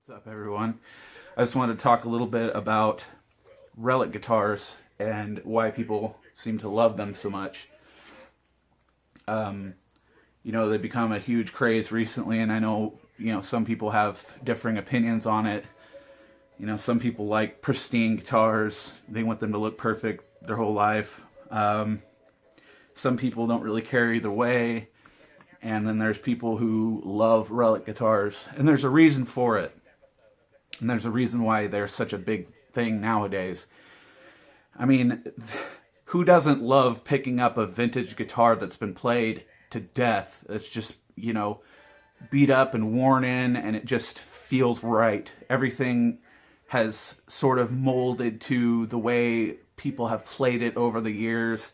What's up, everyone? I just wanted to talk a little bit about relic guitars and why people seem to love them so much. They've become a huge craze recently, and I know, some people have differing opinions on it. Some people like pristine guitars. They want them to look perfect their whole life. Some people don't really care either way. And then there's people who love relic guitars, and there's a reason for it. And there's a reason why they're such a big thing nowadays. I mean, who doesn't love picking up a vintage guitar that's been played to death? It's just, beat up and worn in, and it just feels right. Everything has sort of molded to the way people have played it over the years.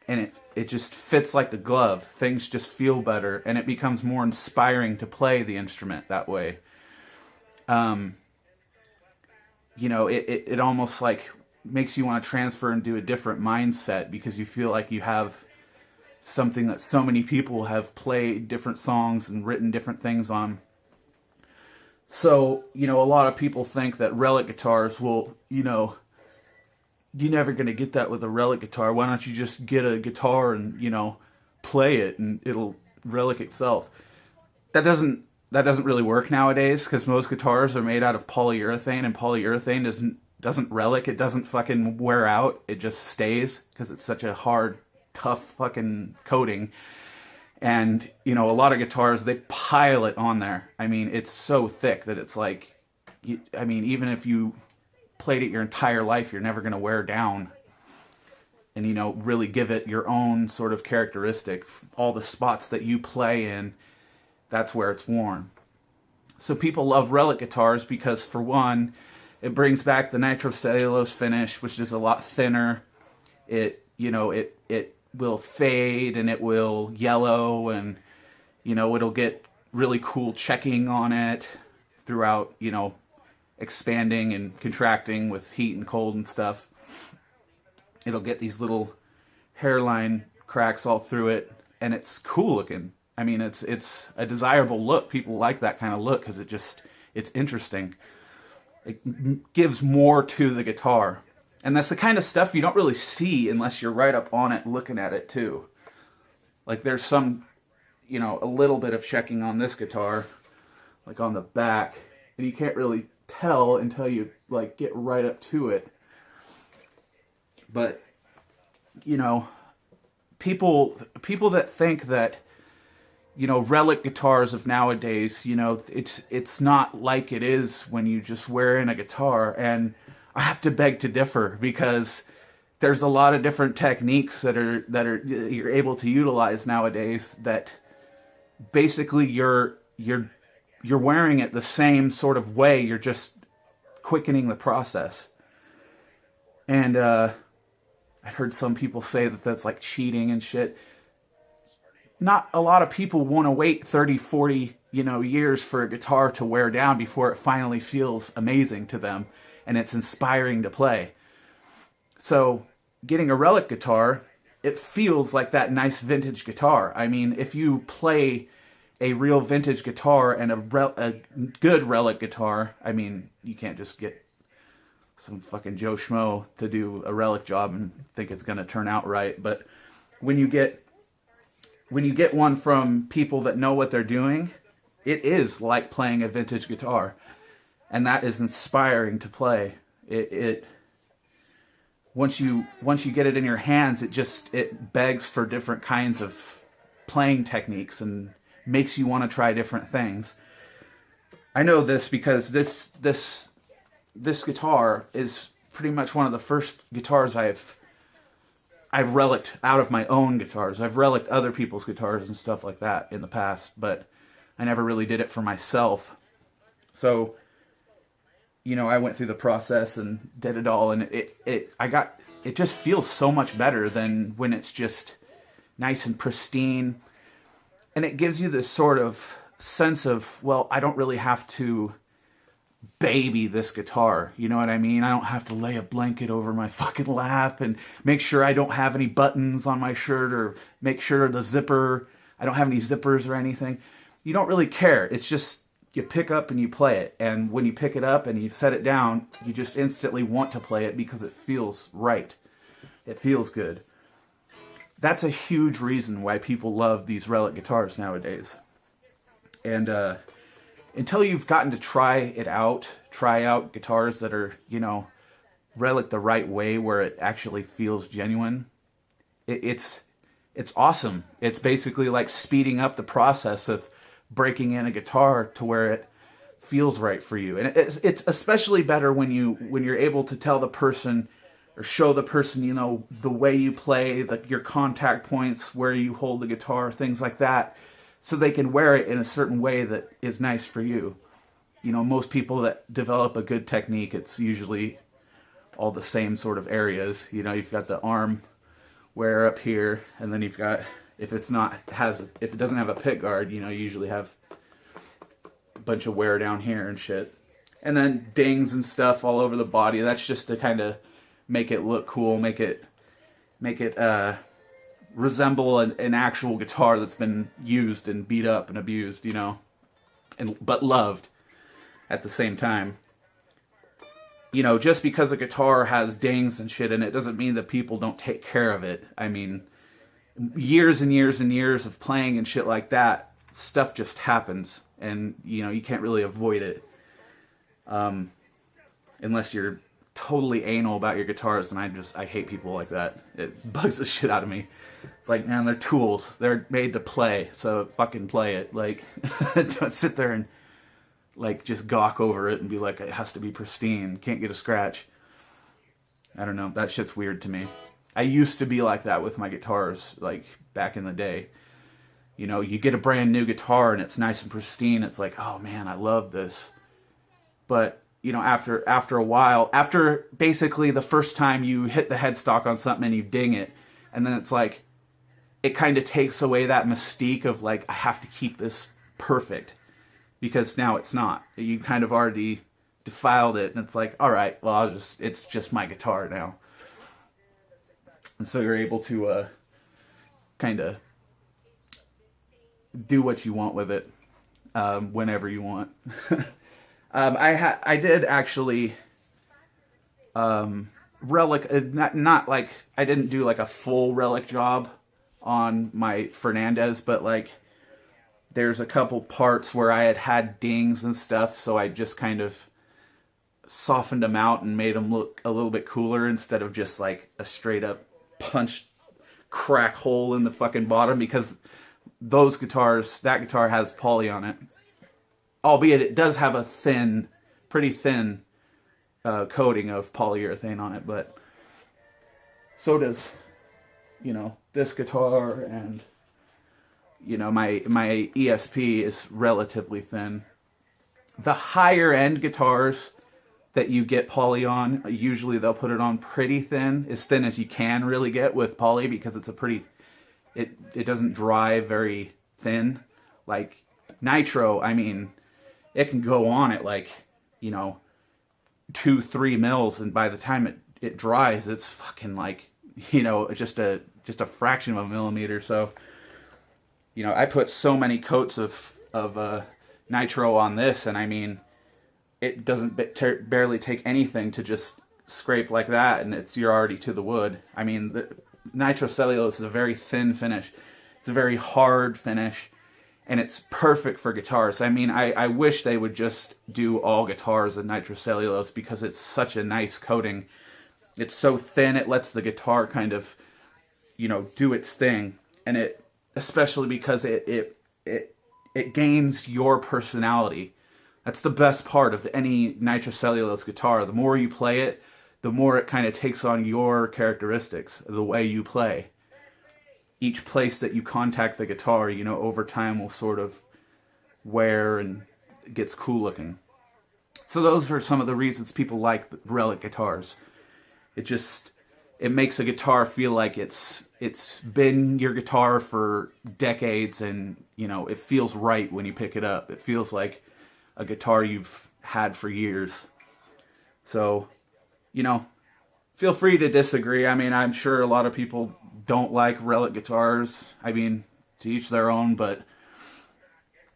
And it just fits like the glove. Things just feel better, and it becomes more inspiring to play the instrument that way. It almost like makes you want to transfer into a different mindset because you feel like you have something that so many people have played different songs and written different things on. So, a lot of people think that relic guitars will, you're never going to get that with a relic guitar. Why don't you just get a guitar and, play it and it'll relic itself? That doesn't really work nowadays because most guitars are made out of polyurethane, and polyurethane doesn't relic. It doesn't fucking wear out. It just stays because it's such a hard, tough fucking coating. And, a lot of guitars, they pile it on there. I mean, it's so thick that it's like, even if you played it your entire life, you're never going to wear down and, really give it your own sort of characteristic. All the spots that you play in, that's where it's worn. So people love relic guitars because, for one, it brings back the nitrocellulose finish, which is a lot thinner. It will fade and it will yellow, and, it'll get really cool checking on it throughout, expanding and contracting with heat and cold and stuff. It'll get these little hairline cracks all through it, and it's cool looking. I mean, it's a desirable look. People like that kind of look because it's interesting. It gives more to the guitar. And that's the kind of stuff you don't really see unless you're right up on it looking at it too. Like there's some, a little bit of checking on this guitar, like on the back, and you can't really tell until you like get right up to it. But, people that think that, relic guitars of nowadays, it's not like it is when you just wear in a guitar. And I have to beg to differ because there's a lot of different techniques that you're able to utilize nowadays that basically you're wearing it the same sort of way. You're just quickening the process. And I've heard some people say that that's like cheating and shit. Not a lot of people want to wait 30, 40, years for a guitar to wear down before it finally feels amazing to them and it's inspiring to play. So getting a relic guitar, it feels like that nice vintage guitar. I mean, if you play a real vintage guitar and a good relic guitar, I mean, you can't just get some fucking Joe Schmo to do a relic job and think it's going to turn out right. But when you get one from people that know what they're doing, it is like playing a vintage guitar. And that is inspiring to play. Once you get it in your hands, it begs for different kinds of playing techniques and makes you want to try different things. I know this because this guitar is pretty much one of the first guitars I've reliced out of my own guitars. I've reliced other people's guitars and stuff like that in the past, but I never really did it for myself. So, I went through the process and did it all, and it just feels so much better than when it's just nice and pristine. And it gives you this sort of sense of, well, I don't really have to baby this guitar. You know what I mean? I don't have to lay a blanket over my fucking lap and make sure I don't have any buttons on my shirt or make sure I don't have any zippers or anything. You don't really care. It's just you pick up and you play it. And when you pick it up and you set it down, you just instantly want to play it because it feels right. It feels good. That's a huge reason why people love these relic guitars nowadays. And until you've gotten to try out guitars that are, you know, relic the right way where it actually feels genuine, it's awesome. It's basically like speeding up the process of breaking in a guitar to where it feels right for you. And it's especially better when you're able to tell the person or show the person, you know, the way you play, your contact points, where you hold the guitar, things like that, so they can wear it in a certain way that is nice for you. You know, most people that develop a good technique, it's usually all the same sort of areas. You know, you've got the arm wear up here, and then you've got, if it doesn't have a pick guard, you know, you usually have a bunch of wear down here and shit. And then dings and stuff all over the body. That's just to kind of make it look cool, make it resemble an actual guitar that's been used and beat up and abused, you know, but loved at the same time. You know, just because a guitar has dings and shit in it doesn't mean that people don't take care of it. I mean, years and years and years of playing and shit like that, stuff just happens, and, you know, you can't really avoid it. Unless you're totally anal about your guitars, and I hate people like that. It bugs the shit out of me. It's like, man, they're tools. They're made to play, so fucking play it. Like, don't sit there and, like, just gawk over it and be like, it has to be pristine, can't get a scratch. I don't know, that shit's weird to me. I used to be like that with my guitars, like, back in the day. You know, you get a brand new guitar and it's nice and pristine, it's like, oh man, I love this. But, you know, after a while, after basically the first time you hit the headstock on something and you ding it, and then it's like, it kind of takes away that mystique of, like, I have to keep this perfect. Because now it's not. You kind of already defiled it, and it's like, all right, well, it's just my guitar now. And so you're able to kind of do what you want with it whenever you want. I did actually relic, not like, I didn't do like a full relic job on my Fernandez, but like, there's a couple parts where I had dings and stuff, so I just kind of softened them out and made them look a little bit cooler instead of just like a straight up punched crack hole in the fucking bottom, because those guitars, that guitar has poly on it. Albeit it does have a pretty thin coating of polyurethane on it, but so does, you know, this guitar, and, you know, my ESP is relatively thin. The higher end guitars that you get poly on, usually they'll put it on pretty thin, as thin as you can really get with poly, because it's a pretty, it doesn't dry very thin. Like nitro, I mean, it can go on at like, you know, 2-3 mils, and by the time it dries, it's fucking like, you know, just a fraction of a millimeter. So, you know, I put so many coats of nitro on this, and I mean, it doesn't barely take anything to just scrape like that, and you're already to the wood. I mean, the nitrocellulose is a very thin finish. It's a very hard finish, and it's perfect for guitars. I mean, I wish they would just do all guitars in nitrocellulose, because it's such a nice coating. It's so thin, it lets the guitar kind of, you know, do its thing, and it, especially because it gains your personality. That's the best part of any nitrocellulose guitar. The more you play it, the more it kind of takes on your characteristics, the way you play. Each place that you contact the guitar, you know, over time will sort of wear and it gets cool looking. So those are some of the reasons people like relic guitars. It makes a guitar feel like it's been your guitar for decades, and, you know, it feels right when you pick it up. It feels like a guitar you've had for years. So, you know, feel free to disagree. I mean, I'm sure a lot of people don't like relic guitars. I mean, to each their own, but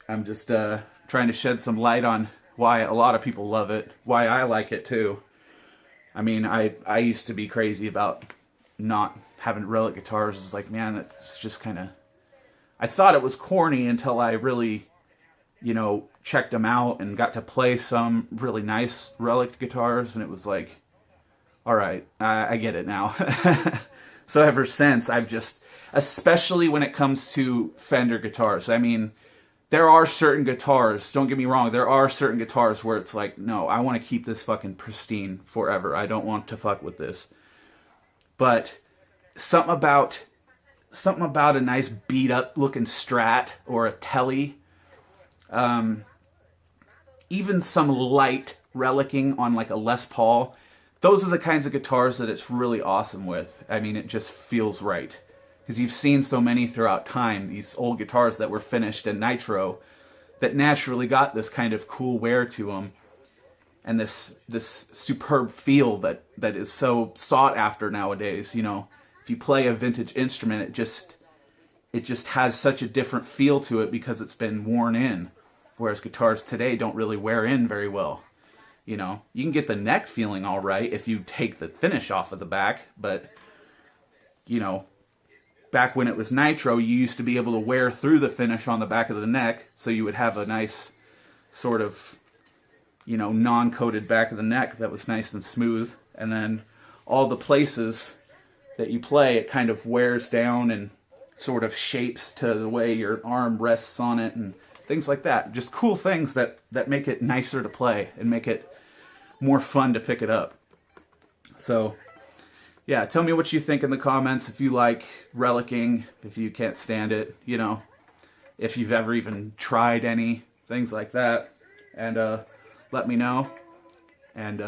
I'm just trying trying to shed some light on why a lot of people love it, why I like it too. I mean, I used to be crazy about not having relic guitars. It's like, man, it's just kind of... I thought it was corny until I really, you know, checked them out and got to play some really nice relic guitars, and it was like, all right, I get it now. So ever since, I've just, especially when it comes to Fender guitars, I mean, there are certain guitars, don't get me wrong, there are certain guitars where it's like, no, I want to keep this fucking pristine forever. I don't want to fuck with this. But something about a nice beat up looking Strat or a Tele, even some light relicking on like a Les Paul, those are the kinds of guitars that it's really awesome with. I mean, it just feels right. Because you've seen so many throughout time, these old guitars that were finished in nitro, that naturally got this kind of cool wear to them, and this superb feel that is so sought after nowadays. You know, if you play a vintage instrument, it just has such a different feel to it because it's been worn in, whereas guitars today don't really wear in very well. You know, you can get the neck feeling all right if you take the finish off of the back, but, you know, back when it was nitro, you used to be able to wear through the finish on the back of the neck, so you would have a nice sort of, you know, non-coated back of the neck that was nice and smooth, and then all the places that you play, it kind of wears down and sort of shapes to the way your arm rests on it and things like that. Just cool things that make it nicer to play and make it more fun to pick it up. So, yeah, tell me what you think in the comments, if you like relicking, if you can't stand it, you know, if you've ever even tried any, things like that. And let me know. And,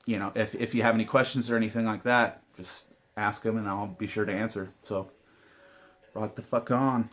you know, if you have any questions or anything like that, just ask them and I'll be sure to answer. So, rock the fuck on.